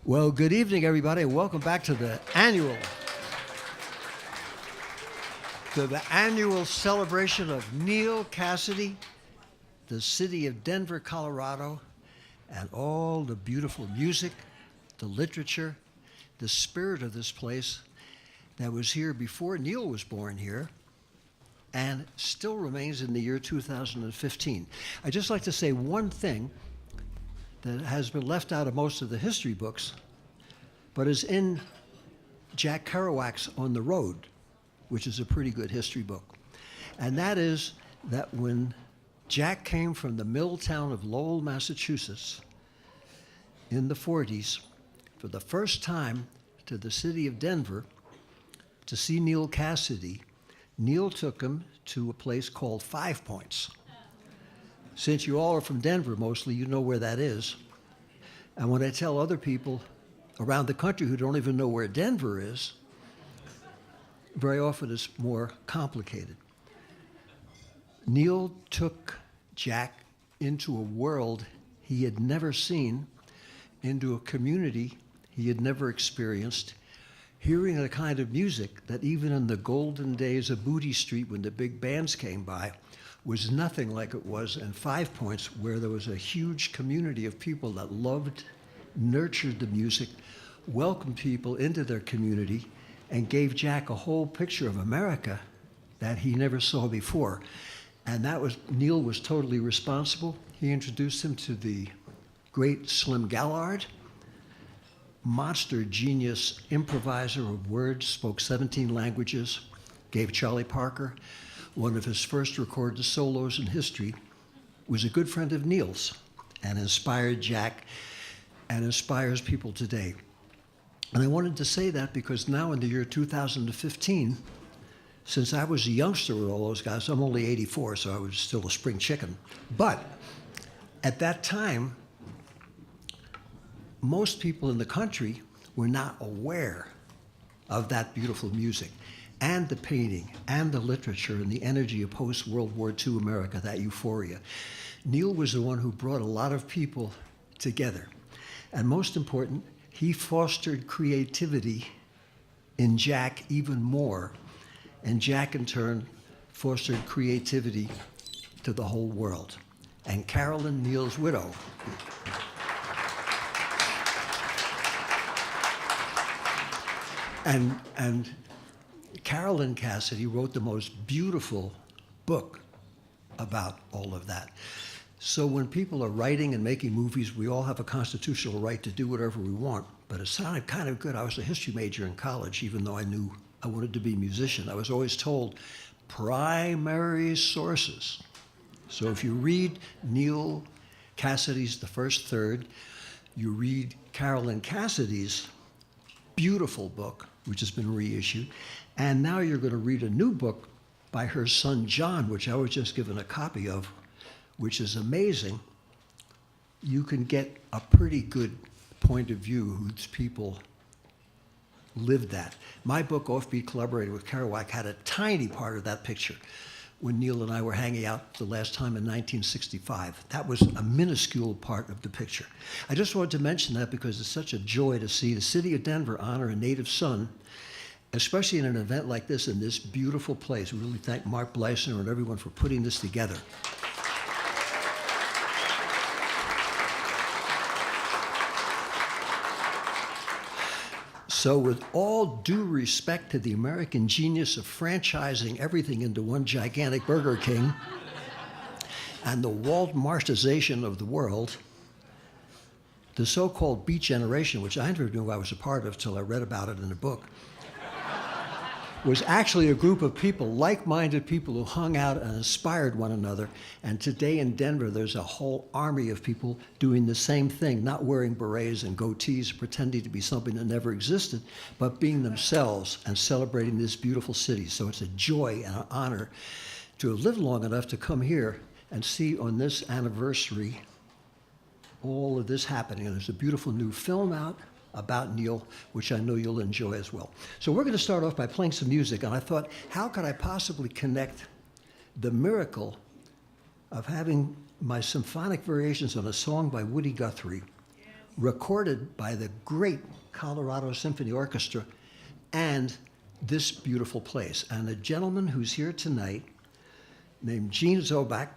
Well, good evening, everybody, and welcome back to the annual celebration of Neal Cassady, the city of Denver, Colorado, and all the beautiful music, the literature, the spirit of this place that was here before Neal was born here and still remains in the year 2015. I'd just like to say one thing that has been left out of most of the history books, but is in Jack Kerouac's On the Road, which is a pretty good history book. And that is that when Jack came from the mill town of Lowell, Massachusetts, in the 40s, for the first time to the city of Denver to see Neal Cassady, Neal took him to a place called 5 Points. Since you all are from Denver mostly, you know where that is. And when I tell other people around the country who don't even know where Denver is, very often it's more complicated. Neal took Jack into a world he had never seen, into a community he had never experienced, hearing a kind of music that even in the golden days of Booty Street when the big bands came by, was nothing like it was in 5 Points, where there was a huge community of people that loved, nurtured the music, welcomed people into their community, and gave Jack a whole picture of America that he never saw before. And that was, Neal was totally responsible. He introduced him to the great Slim Gallard, monster genius improviser of words, spoke 17 languages, gave Charlie Parker one of his first recorded solos in history, was a good friend of Neal's and inspired Jack and inspires people today. And I wanted to say that because now in the year 2015, since I was a youngster with all those guys, I'm only 84, so I was still a spring chicken. But at that time, most people in the country were not aware of that beautiful music and the painting and the literature and the energy of post-World War II America, that euphoria. Neal was the one who brought a lot of people together. And most important, he fostered creativity in Jack even more. And Jack, in turn, fostered creativity to the whole world. And Carolyn, Neal's widow, and Carolyn Cassady wrote the most beautiful book about all of that. So when people are writing and making movies, we all have a constitutional right to do whatever we want. But it sounded kind of good. I was a history major in college, even though I knew I wanted to be a musician. I was always told primary sources. So if you read Neal Cassady's The First Third, you read Carolyn Cassady's beautiful book, which has been reissued, and now you're going to read a new book by her son John, which I was just given a copy of, which is amazing. You can get a pretty good point of view whose people lived that. My book, Offbeat, collaborated with Kerouac, had a tiny part of that picture when Neal and I were hanging out the last time in 1965. That was a minuscule part of the picture. I just wanted to mention that because it's such a joy to see the city of Denver honor a native son, especially in an event like this in this beautiful place. We really thank Mark Bleisner and everyone for putting this together. So with all due respect to the American genius of franchising everything into one gigantic Burger King and the Walmartization of the world, the so-called Beat Generation, which I never knew I was a part of till I read about it in a book, was actually a group of people, like-minded people who hung out and inspired one another. And today in Denver, there's a whole army of people doing the same thing, not wearing berets and goatees, pretending to be something that never existed, but being themselves and celebrating this beautiful city. So it's a joy and an honor to have lived long enough to come here and see on this anniversary all of this happening. And there's a beautiful new film out about Neal, which I know you'll enjoy as well. So we're going to start off by playing some music, and I thought, how could I possibly connect the miracle of having my symphonic variations on a song by Woody Guthrie recorded by the great Colorado Symphony Orchestra and this beautiful place. And a gentleman who's here tonight named Gene Zobak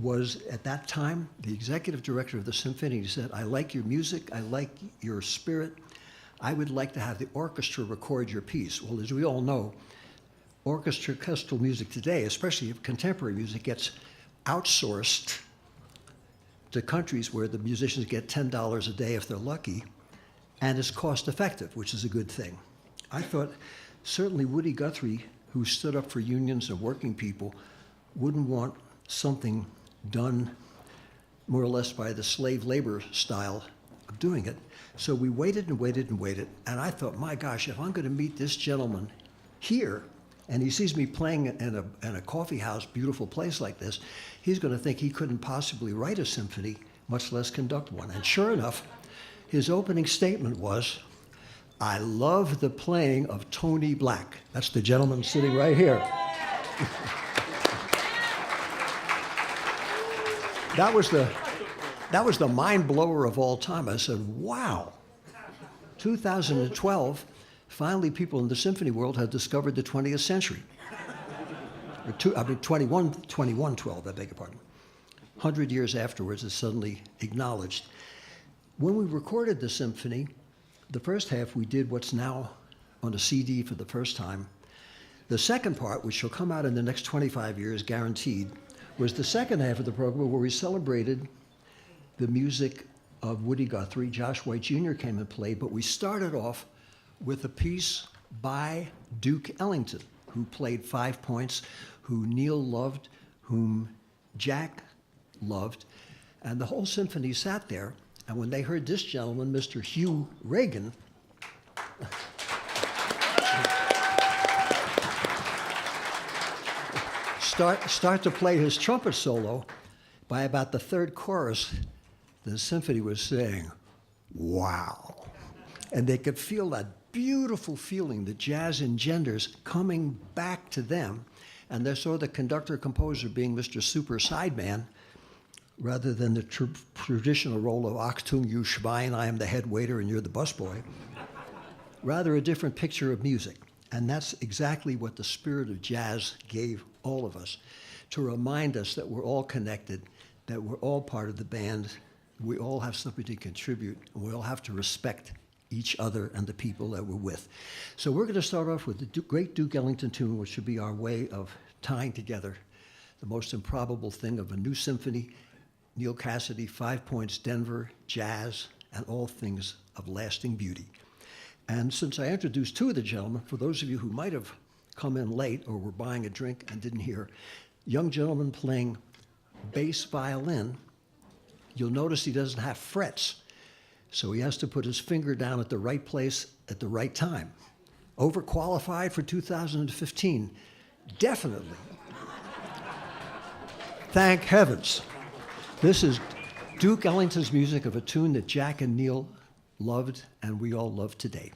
was at that time the executive director of the symphony. He said, I like your music, I like your spirit. I would like to have the orchestra record your piece. Well, as we all know, orchestral music today, especially contemporary music, gets outsourced to countries where the musicians get $10 a day if they're lucky, and it's cost effective, which is a good thing. I thought certainly Woody Guthrie, who stood up for unions and working people, wouldn't want something done more or less by the slave labor style of doing it. So we waited and waited and waited, and I thought, my gosh, if I'm going to meet this gentleman here, and he sees me playing in a coffee house, beautiful place like this, he's going to think he couldn't possibly write a symphony, much less conduct one. And sure enough, his opening statement was, I love the playing of Tony Black. That's the gentleman sitting right here. That was the mind blower of all time. I said, wow, 2012, finally people in the symphony world have discovered the 20th century. 2112, I beg your pardon. 100 years afterwards, it's suddenly acknowledged. When we recorded the symphony, the first half we did what's now on a CD for the first time. The second part, which will come out in the next 25 years, guaranteed, was the second half of the program where we celebrated the music of Woody Guthrie. Josh White Jr. came and played, but we started off with a piece by Duke Ellington, who played 5 points, who Neal loved, whom Jack loved, and the whole symphony sat there. And when they heard this gentleman, Mr. Hugh Reagan, start to play his trumpet solo, by about the third chorus, the symphony was saying, wow. And they could feel that beautiful feeling that jazz engenders coming back to them. And they saw the conductor-composer being Mr. Super Sideman, rather than the traditional role of Achtung, you Schwein, I am the head waiter and you're the busboy. Rather a different picture of music. And that's exactly what the spirit of jazz gave all of us, to remind us that we're all connected, that we're all part of the band, we all have something to contribute, and we all have to respect each other and the people that we're with. So we're going to start off with the great Duke Ellington tune, which should be our way of tying together the most improbable thing of a new symphony, Neal Cassady, 5 points, Denver, jazz, and all things of lasting beauty. And since I introduced two of the gentlemen, for those of you who might have come in late or were buying a drink and didn't hear, young gentleman playing bass violin, you'll notice he doesn't have frets, so he has to put his finger down at the right place at the right time. Overqualified for 2015? Definitely. Thank heavens. This is Duke Ellington's music of a tune that Jack and Neal loved, and we all love today.